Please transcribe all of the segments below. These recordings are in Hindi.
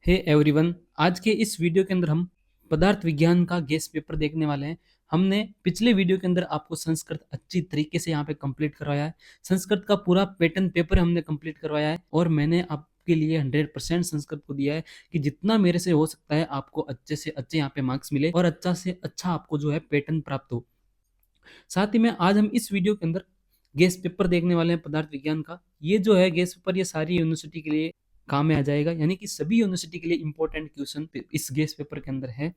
हे एवरीवन, आज के इस वीडियो के अंदर हम पदार्थ विज्ञान का गेस पेपर देखने वाले हैं। हमने पिछले वीडियो के अंदर आपको संस्कृत अच्छी तरीके से यहाँ पे कंप्लीट करवाया है। संस्कृत का पूरा पैटर्न पेपर हमने कंप्लीट करवाया है और मैंने आपके लिए 100% संस्कृत को दिया है कि जितना मेरे से हो सकता है आपको अच्छे से अच्छे यहाँ पे मार्क्स मिले और अच्छा से अच्छा आपको जो है पैटर्न प्राप्त हो। साथ ही में आज हम इस वीडियो के अंदर गैस पेपर देखने वाले हैं पदार्थ विज्ञान का। ये जो है गैस पेपर ये सारी यूनिवर्सिटी के लिए काम में आ जाएगा, यानी कि सभी यूनिवर्सिटी के लिए इंपॉर्टेंट क्वेश्चन इस गैस पेपर के अंदर है।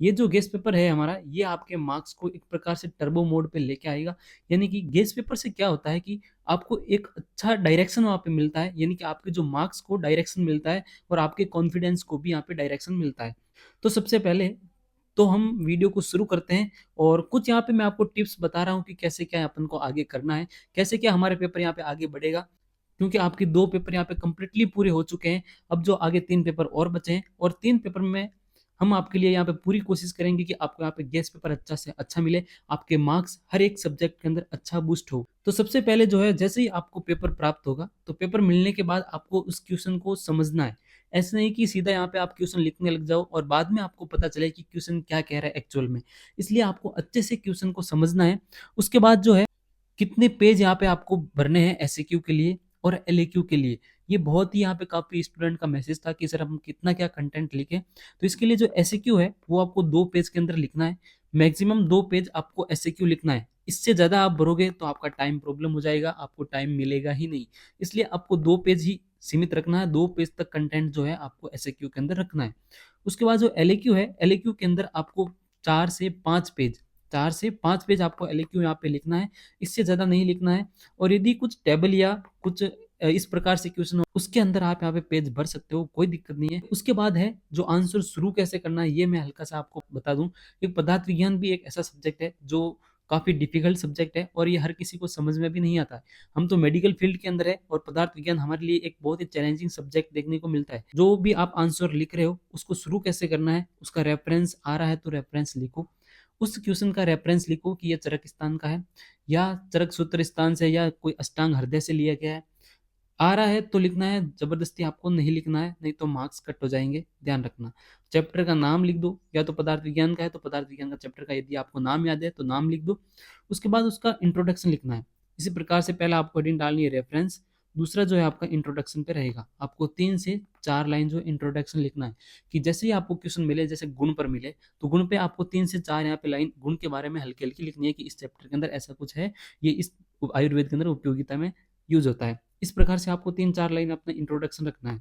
ये जो गैस पेपर है हमारा, ये आपके मार्क्स को एक प्रकार से टर्बो मोड पे लेके आएगा। यानी कि गैस पेपर से क्या होता है कि आपको एक अच्छा डायरेक्शन वहाँ पे मिलता है, यानी कि आपके जो मार्क्स को डायरेक्शन मिलता है और आपके कॉन्फिडेंस को भी यहाँ पे डायरेक्शन मिलता है। तो सबसे पहले तो हम वीडियो को शुरू करते हैं और कुछ यहाँ पे मैं आपको टिप्स बता रहा हूँ कि कैसे क्या अपन को आगे करना है, कैसे क्या हमारे पेपर यहाँ पे आगे बढ़ेगा। क्योंकि आपके 2 पेपर यहाँ पे कंप्लीटली पूरे हो चुके हैं। अब जो आगे 3 पेपर और बचे हैं और 3 पेपर में हम आपके लिए यहाँ पे पूरी कोशिश करेंगे कि आपको यहाँ पे गेस पेपर अच्छा से अच्छा मिले, आपके मार्क्स हर एक सब्जेक्ट के अंदर अच्छा बूस्ट हो। तो सबसे पहले जो है, जैसे ही आपको पेपर प्राप्त होगा तो पेपर मिलने के बाद आपको उस क्वेश्चन को समझना है। ऐसा नहीं कि सीधा यहाँ पे आप क्वेश्चन लिखने लग जाओ और बाद में आपको पता चले कि क्वेश्चन क्या कह रहा है एक्चुअल में। इसलिए आपको अच्छे से क्वेश्चन को समझना है। उसके बाद जो है, कितने पेज यहाँ पे आपको भरने हैं एसएक्यू के लिए और एलएक्यू के लिए। ये बहुत ही यहाँ पे काफ़ी स्टूडेंट का मैसेज था कि सर हम कितना क्या कंटेंट लिखें। तो इसके लिए जो एसएक्यू है वो आपको 2 पेज के अंदर लिखना है। मैक्सिमम 2 पेज आपको एसएक्यू लिखना है। इससे ज़्यादा आप भरोगे तो आपका टाइम प्रॉब्लम हो जाएगा, आपको टाइम मिलेगा ही नहीं। इसलिए आपको 2 पेज ही सीमित रखना है, 2 पेज तक कंटेंट जो है आपको एसएक्यू के अंदर रखना है। उसके बाद जो एलएक्यू है, एलएक्यू के अंदर आपको 4 से 5 पेज आपको एलएक्यू यहाँ पे लिखना है। इससे ज़्यादा नहीं लिखना है। और यदि कुछ टेबल या कुछ इस प्रकार से क्वेश्चन हो, उसके अंदर आप यहाँ पे पेज भर सकते हो, कोई दिक्कत नहीं है। उसके बाद है जो आंसर शुरू कैसे करना है, ये मैं हल्का सा आपको बता दूं। एक पदार्थ विज्ञान भी एक ऐसा सब्जेक्ट है जो काफ़ी डिफिकल्ट सब्जेक्ट है और ये हर किसी को समझ में भी नहीं आता है। हम तो मेडिकल फील्ड के अंदर है और पदार्थ विज्ञान हमारे लिए एक बहुत ही चैलेंजिंग सब्जेक्ट देखने को मिलता है। जो भी आप आंसर लिख रहे हो उसको शुरू कैसे करना है, उसका रेफरेंस आ रहा है तो रेफरेंस लिखो। उस क्वेश्चन का रेफरेंस लिखो कि ये चरक स्थान का है या चरक सूत्र स्थान से या कोई अष्टांग हृदय से लिया गया है। आ रहा है तो लिखना है, जबरदस्ती आपको नहीं लिखना है, नहीं तो मार्क्स कट हो जाएंगे, ध्यान रखना। चैप्टर का नाम लिख दो, या तो पदार्थ विज्ञान का है तो पदार्थ विज्ञान का चैप्टर का यदि आपको नाम याद है तो नाम लिख दो। उसके बाद उसका इंट्रोडक्शन लिखना है। इसी प्रकार से पहला आपको हेडिंग डालनी है रेफरेंस, दूसरा जो है आपका इंट्रोडक्शन पे रहेगा। आपको 3 से 4 लाइन जो इंट्रोडक्शन लिखना है कि जैसे ही आपको क्वेश्चन मिले, जैसे गुण पर मिले तो गुण पे आपको 3 से 4 यहाँ पे लाइन गुण के बारे में हल्की हल्की लिखनी है कि इस चैप्टर के अंदर ऐसा कुछ है, ये इस आयुर्वेद के अंदर उपयोगिता में यूज होता है। इस प्रकार से आपको 3-4 लाइन अपना इंट्रोडक्शन रखना है।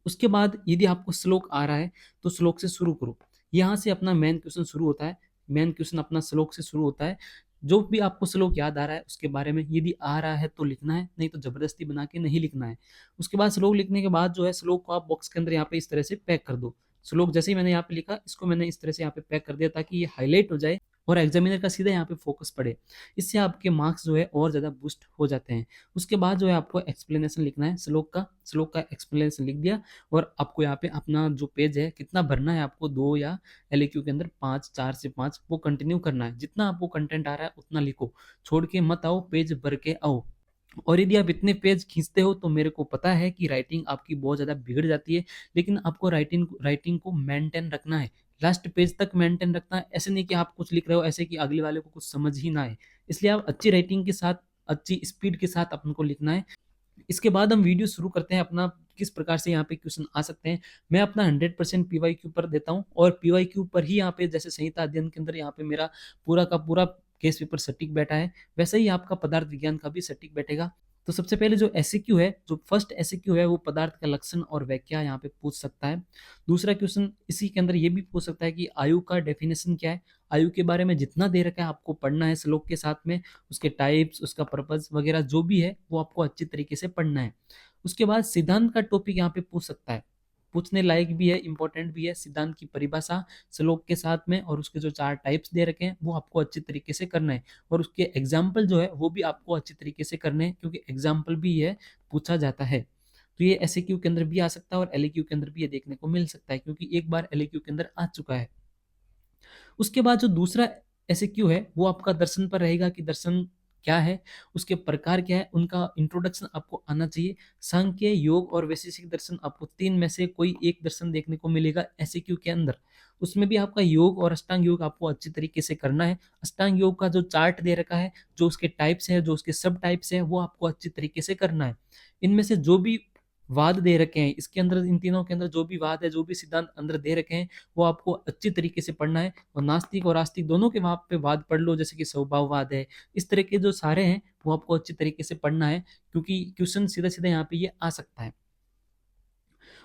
उसके बाद यदि आपको श्लोक आ रहा है तो श्लोक से शुरू करो। यहाँ से अपना मेन क्वेश्चन शुरू होता है। मेन क्वेश्चन अपना श्लोक से शुरू होता है। जो भी आपको श्लोक याद आ रहा है उसके बारे में यदि आ रहा है तो लिखना है, नहीं तो जबरदस्ती बना के नहीं लिखना है। उसके बाद श्लोक लिखने के बाद जो है, श्लोक को आप बॉक्स के अंदर यहाँ पे इस तरह से पैक कर दो। श्लोक जैसे ही मैंने यहाँ पे लिखा, इसको मैंने इस तरह से यहाँ पे पैक कर दिया ताकि ये हाईलाइट हो जाए और एग्जामिनर का सीधा यहाँ पे फोकस पड़े। इससे आपके मार्क्स जो है और ज़्यादा बूस्ट हो जाते हैं। उसके बाद जो है आपको एक्सप्लेनेशन लिखना है श्लोक का एक्सप्लेनेशन लिख दिया। और आपको यहाँ पे अपना जो पेज है कितना भरना है, आपको 2 या एलएक्यू के अंदर 5, 4 से 5 वो कंटिन्यू करना है। जितना आपको कंटेंट आ रहा है उतना लिखो, छोड़ के मत आओ, पेज भर के आओ। और यदि आप इतने पेज खींचते हो तो मेरे को पता है कि राइटिंग आपकी बहुत ज़्यादा बिगड़ जाती है, लेकिन आपको राइटिंग को मेंटेन रखना है। लास्ट पेज तक मेंटेन रखना है। ऐसे नहीं कि आप कुछ लिख रहे हो ऐसे कि अगले वाले को कुछ समझ ही ना आए। इसलिए आप अच्छी राइटिंग के साथ, अच्छी स्पीड के साथ अपन को लिखना है। इसके बाद हम वीडियो शुरू करते हैं अपना, किस प्रकार से यहाँ पे क्वेश्चन आ सकते हैं। मैं अपना 100% पीवाईक्यू पर देता हूँ और पीवाईक्यू पर ही यहाँ पे, जैसे संहिता अध्ययन के अंदर यहाँ पे मेरा पूरा का पूरा केस पेपर सटीक बैठा है, वैसे ही आपका पदार्थ विज्ञान का भी सटीक बैठेगा। तो सबसे पहले जो एसएक्यू है, जो फर्स्ट एसएक्यू है, वो पदार्थ का लक्षण और व्याख्या यहाँ पे पूछ सकता है। दूसरा क्वेश्चन इसी के अंदर ये भी पूछ सकता है कि आयु का डेफिनेशन क्या है। आयु के बारे में जितना दे रखा है आपको पढ़ना है श्लोक के साथ में, उसके टाइप्स, उसका पर्पज वगैरह जो भी है वो आपको अच्छी तरीके से पढ़ना है। उसके बाद सिद्धांत का टॉपिक यहाँ पे पूछ सकता है, पूछने लायक भी है, इंपॉर्टेंट भी है। सिद्धांत की परिभाषा श्लोक के साथ में और उसके जो 4 टाइप्स दे रखे हैं वो आपको अच्छी तरीके से करना है। और उसके एग्जाम्पल जो है वो भी आपको अच्छी तरीके से करने हैं, क्योंकि एग्जाम्पल भी ये पूछा जाता है। तो ये एसएक्यू के अंदर भी आ सकता है और एलएक्यू के अंदर भी ये देखने को मिल सकता है, क्योंकि एक बार एलएक्यू के अंदर आ चुका है। उसके बाद जो दूसरा एसएक्यू है वो आपका दर्शन पर रहेगा कि दर्शन क्या है, उसके प्रकार क्या है, उनका इंट्रोडक्शन आपको आना चाहिए। सांख्य, योग और वैशेषिक दर्शन, आपको 3 में से कोई एक दर्शन देखने को मिलेगा एसएक्यू के अंदर। उसमें भी आपका योग और अष्टांग योग आपको अच्छी तरीके से करना है। अष्टांग योग का जो चार्ट दे रखा है, जो उसके टाइप्स है, जो उसके सब टाइप्स है, वो आपको अच्छी तरीके से करना है। इनमें से जो भी वाद दे रखे हैं इसके अंदर, इन तीनों के अंदर जो भी वाद है, जो भी सिद्धांत अंदर दे रखे हैं, वो आपको अच्छी तरीके से पढ़ना है। और नास्तिक और आस्तिक दोनों के वहां पे वाद पढ़ लो, जैसे कि स्वभाववाद है, इस तरह के जो सारे हैं वो आपको अच्छी तरीके से पढ़ना है, क्योंकि क्वेश्चन सीधा सीधा यहाँ पे ये आ सकता है।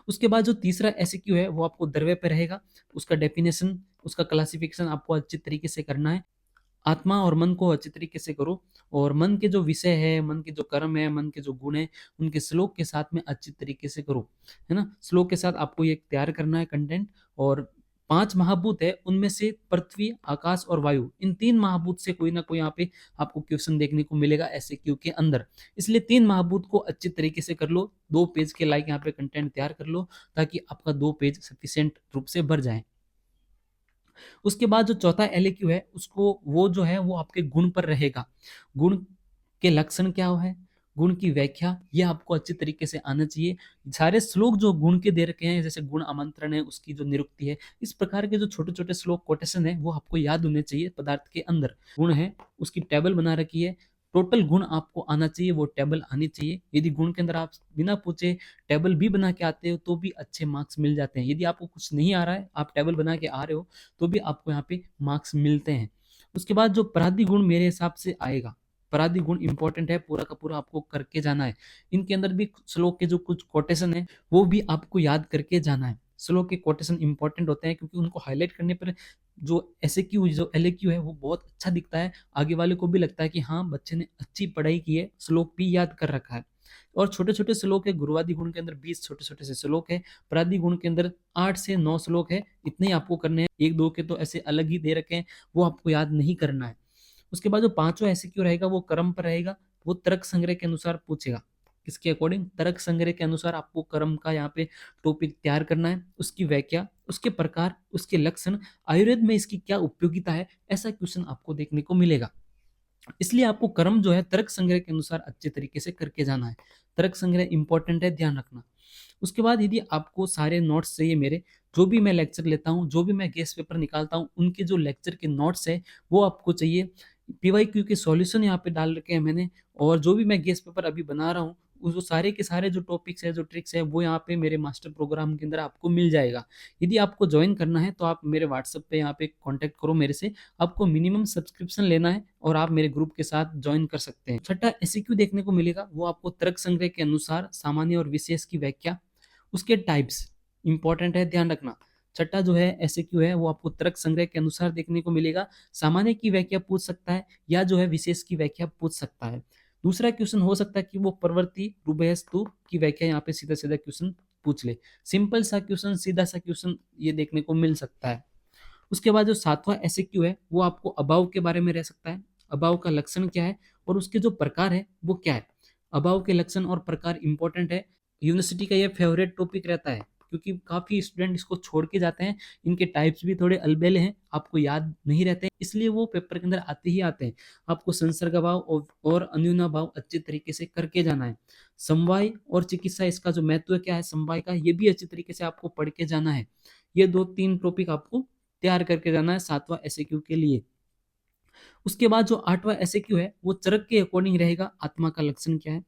उसके बाद जो तीसरा एसक्यू है वो आपको द्रव्य पे रहेगा। उसका डेफिनेशन, उसका क्लासिफिकेशन आपको अच्छी तरीके से करना है। आत्मा और मन को अच्छी तरीके से करो, और मन के जो विषय है, मन के जो कर्म है, मन के जो गुण है, उनके श्लोक के साथ में अच्छी तरीके से करो, है ना। श्लोक के साथ आपको ये तैयार करना है कंटेंट। और 5 महाभूत है, उनमें से पृथ्वी, आकाश और वायु, इन 3 महाभूत से कोई ना कोई यहाँ पे आपको क्वेश्चन देखने को मिलेगा एसक्यू के अंदर। इसलिए 3 महाभूत को अच्छी तरीके से कर लो, 2 पेज के लायक यहाँ पे कंटेंट तैयार कर लो, ताकि आपका 2 पेज सफिशिएंट रूप से भर जाए। उसके बाद जो चौथा एलएक्यू है, उसको वो जो है वो आपके गुण पर रहेगा। गुण के लक्षण क्या है, गुण की व्याख्या, ये आपको अच्छी तरीके से आना चाहिए। सारे श्लोक जो गुण के दे रखे हैं, जैसे गुण आमंत्रण है, उसकी जो निरुक्ति है, इस प्रकार के जो छोटे छोटे श्लोक कोटेशन है, वो आपको याद होने चाहिए पदार्थ के अंदर। गुण है, उसकी टेबल बना रखी है, टोटल गुण आपको आना चाहिए, वो टेबल आनी चाहिए। यदि गुण के अंदर आप बिना पूछे टेबल भी बना के आते हो तो भी अच्छे मार्क्स मिल जाते हैं। यदि आपको कुछ नहीं आ रहा है, आप टेबल बना के आ रहे हो, तो भी आपको यहाँ पे मार्क्स मिलते हैं। उसके बाद जो पराधी गुण मेरे हिसाब से आएगा, पराधी गुण इंपॉर्टेंट है, पूरा का पूरा आपको करके जाना है। इनके अंदर भी श्लोक के जो कुछ कोटेशन है वो भी आपको याद करके जाना है। श्लोक के कोटेशन इंपॉर्टेंट होते हैं, क्योंकि उनको हाईलाइट करने पर जो एसएक्यू, जो एलएक्यू है, वो बहुत अच्छा दिखता है। आगे वाले को भी लगता है कि हाँ, बच्चे ने अच्छी पढ़ाई की है, श्लोक भी याद कर रखा है। और छोटे छोटे श्लोक है, गुरुवादी गुण के अंदर 20 छोटे छोटे से श्लोक है, पराधी गुण के अंदर 8 से 9 श्लोक है। इतने ही आपको करने हैं, एक दो के तो ऐसे अलग ही दे रखे हैं, वो आपको याद नहीं करना है। उसके बाद जो पांचवा एसक्यू रहेगा वो कर्म पर रहेगा। वो तर्क संग्रह के अनुसार पूछेगा। किसके अकॉर्डिंग? तर्क संग्रह के अनुसार आपको कर्म का यहाँ पे टॉपिक तैयार करना है, उसकी व्याख्या, उसके प्रकार, उसके लक्षण, आयुर्वेद में इसकी क्या उपयोगिता है, ऐसा क्वेश्चन आपको देखने को मिलेगा। इसलिए आपको कर्म जो है तर्क संग्रह के अनुसार अच्छे तरीके से करके जाना है। तर्क संग्रह इंपॉर्टेंट है, ध्यान रखना। उसके बाद यदि आपको सारे नोट्स चाहिए मेरे, जो भी मैं लेक्चर लेता हूँ, जो भी मैं गेस्ट पेपर निकालता हूँ, उनके जो लेक्चर के नोट्स है वो आपको चाहिए। पीवाईक्यू के सॉल्यूशन यहाँ पे डाल रखे हैं मैंने, और जो भी मैं गेस्ट पेपर अभी बना रहा हूँ, वो सारे के सारे जो टॉपिक्स है, जो ट्रिक्स है, वो यहाँ पे मेरे मास्टर प्रोग्राम के अंदर आपको मिल जाएगा। यदि आपको ज्वाइन करना है तो आप मेरे व्हाट्सएप पे यहाँ पे कांटेक्ट करो मेरे से। आपको मिनिमम सब्सक्रिप्शन लेना है और आप मेरे ग्रुप के साथ ज्वाइन कर सकते हैं। छठा एसक्यू देखने को मिलेगा, वो आपको तर्क संग्रह के अनुसार सामान्य और विशेष की व्याख्या, उसके टाइप्स इंपॉर्टेंट है, ध्यान रखना। छठा जो है एसक्यू है, वो आपको तर्क संग्रह के अनुसार देखने को मिलेगा। सामान्य की व्याख्या पूछ सकता है, या जो है विशेष की व्याख्या पूछ सकता है। दूसरा क्वेश्चन हो सकता है कि वो प्रवृत्ति रूपयस्तु की व्याख्या यहाँ पे सीधा सीधा क्वेश्चन पूछ ले। सिंपल सा क्वेश्चन, सीधा सा क्वेश्चन ये देखने को मिल सकता है। उसके बाद जो सातवां एसक्यू है, वो आपको अभाव के बारे में रह सकता है। अभाव का लक्षण क्या है और उसके जो प्रकार है वो क्या है। अभाव के लक्षण और प्रकार इंपॉर्टेंट है। यूनिवर्सिटी का ये फेवरेट टॉपिक रहता है, क्योंकि काफी स्टूडेंट इसको छोड़ के जाते हैं। इनके टाइप्स भी थोड़े अलबेले हैं, आपको याद नहीं रहते, इसलिए वो पेपर के अंदर आते ही आते हैं। आपको संसर्ग भाव और अन्योन्या भाव अच्छे तरीके से करके जाना है। समवाय और चिकित्सा, इसका जो महत्व क्या है समवाय का, ये भी अच्छी तरीके से आपको पढ़ के जाना है। ये 2-3 टॉपिक आपको तैयार करके जाना है 7वां एसक्यू के लिए। उसके बाद जो 8वां एसक्यू है, वो चरक के अकॉर्डिंग रहेगा। आत्मा का लक्षण क्या है,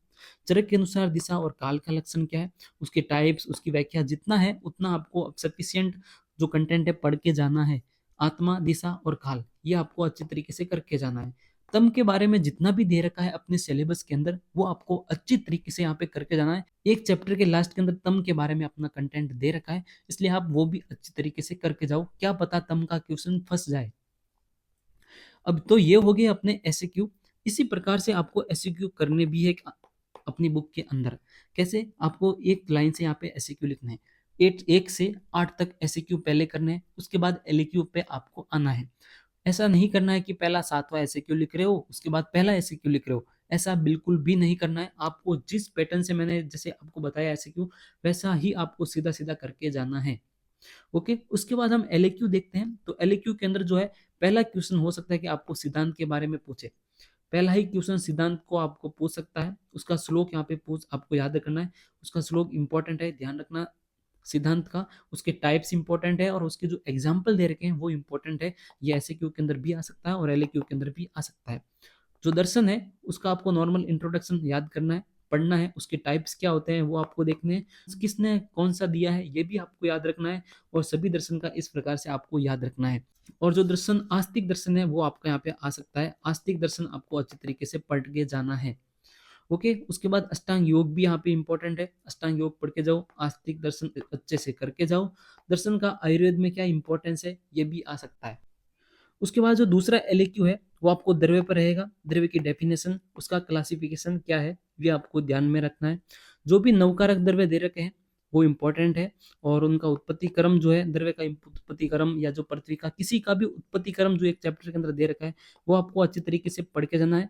चरक के अनुसार दिशा और काल का लक्षण क्या है, उसके टाइप्स, उसकी व्याख्या, जितना है उतना आपको सफिशियंट जो कंटेंट है पढ़ के जाना है। आत्मा, दिशा और काल, ये आपको अच्छी तरीके से करके जाना है। तम के बारे में जितना भी दे रखा है अपने सिलेबस के अंदर, वो आपको अच्छी तरीके से यहाँ पे करके जाना है। एक चैप्टर के लास्ट के अंदर तम के बारे में अपना कंटेंट दे रखा है, इसलिए आप वो भी अच्छी तरीके से करके जाओ, क्या पता तम का क्वेश्चन फंस जाए। अब तो ये हो गए अपने एसक्यू। इसी प्रकार से आपको एसक्यू करने भी है अपनी बुक के अंदर। कैसे? आपको एक लाइन से यहाँ पे एसक्यू लिखना है। 1 से 8 तक एसक्यू पहले करने हैं, उसके बाद एलक्यू पे आपको आना है। ऐसा नहीं करना है कि पहला 7वां एसक्यू लिख रहे हो, उसके बाद पहला एसक्यू लिख रहे हो। ऐसा बिल्कुल भी नहीं करना है। आपको जिस पैटर्न से मैंने जैसे आपको बताया एसक्यू, वैसा ही आपको सीधा सीधा करके जाना है। ओके, उसके बाद हम एलक्यू देखते हैं। तो एलक्यू के अंदर जो है, पहला क्वेश्चन हो सकता है कि आपको सिद्धांत के बारे में पूछे। पहला ही क्वेश्चन सिद्धांत को आपको पूछ सकता है, उसका श्लोक यहाँ पे पूछ आपको याद करना है, उसका श्लोक इंपॉर्टेंट है, ध्यान रखना सिद्धांत का, उसके टाइप्स इंपॉर्टेंट है और उसके जो एग्जाम्पल दे रखे हैं वो इंपॉर्टेंट है। ये ऐसे क्यू के अंदर भी आ सकता है और एल क्यू के अंदर भी आ सकता है। जो दर्शन है उसका आपको नॉर्मल इंट्रोडक्शन याद करना है, पढ़ना है, उसके टाइप्स क्या होते हैं वो आपको देखने हैं, किसने कौन सा दिया है ये भी आपको याद रखना है, और सभी दर्शन का इस प्रकार से आपको याद रखना है। और जो दर्शन आस्तिक दर्शन है वो आपका यहाँ पे आ सकता है, आस्तिक दर्शन आपको अच्छी तरीके से पढ़ के जाना है। ओके, उसके बाद अष्टांग योग भी यहाँ पे इंपॉर्टेंट है, अष्टांग योग पढ़ के जाओ, आस्तिक दर्शन अच्छे से करके जाओ। दर्शन का आयुर्वेद में क्या इंपॉर्टेंस है ये भी आ सकता है। उसके बाद जो दूसरा एलएक्यू है वो आपको द्रव्य पर रहेगा, द्रव्य की डेफिनेशन, उसका क्लासिफिकेशन क्या है ये आपको ध्यान में रखना है। जो भी नवकारक द्रव्य दे रखे हैं वो इंपॉर्टेंट है, और उनका उत्पत्ति क्रम जो है, द्रव्य का उत्पत्ति क्रम या जो पृथ्वी का किसी का भी उत्पत्ति क्रम जो एक चैप्टर के अंदर दे रखा है वो आपको अच्छी तरीके से पढ़ के जाना है।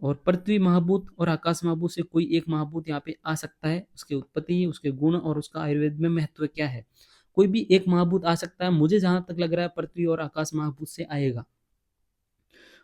और पृथ्वी महाभूत और आकाश महाभूत से कोई एक महाभूत यहाँ पे आ सकता है, उसकी उत्पत्ति, उसके गुण और उसका आयुर्वेद में महत्व क्या है। कोई भी एक महाभूत आ सकता है, मुझे जहां तक लग रहा है पृथ्वी और आकाश महाभूत से आएगा।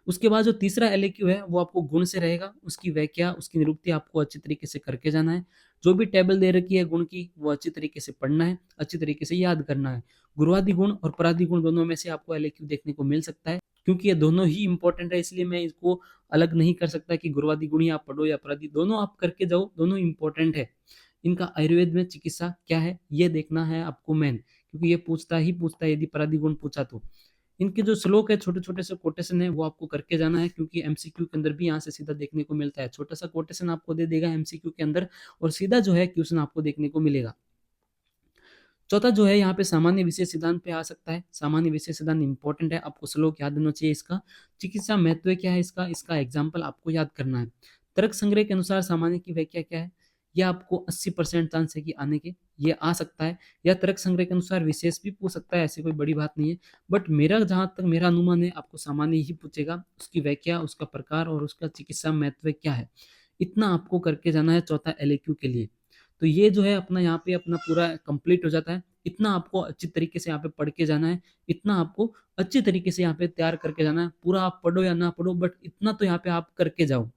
उसके बाद जो तीसरा एलएक्यू है वो आपको गुण से रहेगा, उसकी व्याख्या, उसकी निरुक्ति आपको अच्छी तरीके से करके जाना है। जो भी टेबल दे रखी है गुण की वो अच्छी तरीके से पढ़ना है, अच्छी तरीके से याद करना है। गुरुवादि गुण और परादि गुण दोनों में से आपको एलएक्यू देखने को मिल सकता है, क्योंकि ये दोनों ही इंपॉर्टेंट है, इसलिए मैं इसको अलग नहीं कर सकता कि गुरुवादि गुण ही आप पढ़ो या परादि, दोनों आप करके जाओ, दोनों इंपॉर्टेंट है। इनका आयुर्वेद में चिकित्सा क्या है ये देखना है आपको मेन, क्योंकि ये पूछता ही पूछता है यदि परादि गुण पूछा तो। इनके जो श्लोक है, छोटे छोटे से कोटेशन है वो आपको करके जाना है, क्योंकि एमसीक्यू के अंदर भी यहाँ से सीधा देखने को मिलता है, छोटा सा कोटेशन आपको दे देगा एमसीक्यू के अंदर और सीधा जो है क्वेश्चन आपको देखने को मिलेगा। चौथा जो है यहाँ पे सामान्य विशेष सिद्धांत पे आ सकता है, सामान्य विशेष सिद्धांत इंपॉर्टेंट है, आपको श्लोक याद होना चाहिए इसका। चिकित्सा महत्व क्या है इसका, इसका एग्जाम्पल आपको याद करना है। तर्क संग्रह के अनुसार सामान्य की व्याख्या क्या है, यह आपको 80% चांस है कि आने के ये आ सकता है, या तर्क संग्रह के अनुसार विशेष भी पूछ सकता है, ऐसी कोई बड़ी बात नहीं है। बट मेरा जहां तक मेरा अनुमान है आपको सामान्य ही पूछेगा, उसकी व्याख्या, उसका प्रकार और उसका चिकित्सा महत्व क्या है, इतना आपको करके जाना है चौथा एलएक्यू के लिए। तो ये जो है अपना यहाँ पे अपना पूरा कंप्लीट हो जाता है। इतना आपको अच्छी तरीके से यहाँ पे पढ़ के जाना है, इतना आपको अच्छी तरीके से यहाँ पे तैयार करके जाना है। पूरा आप पढ़ो या ना पढ़ो बट इतना तो यहाँ पे आप करके जाओ।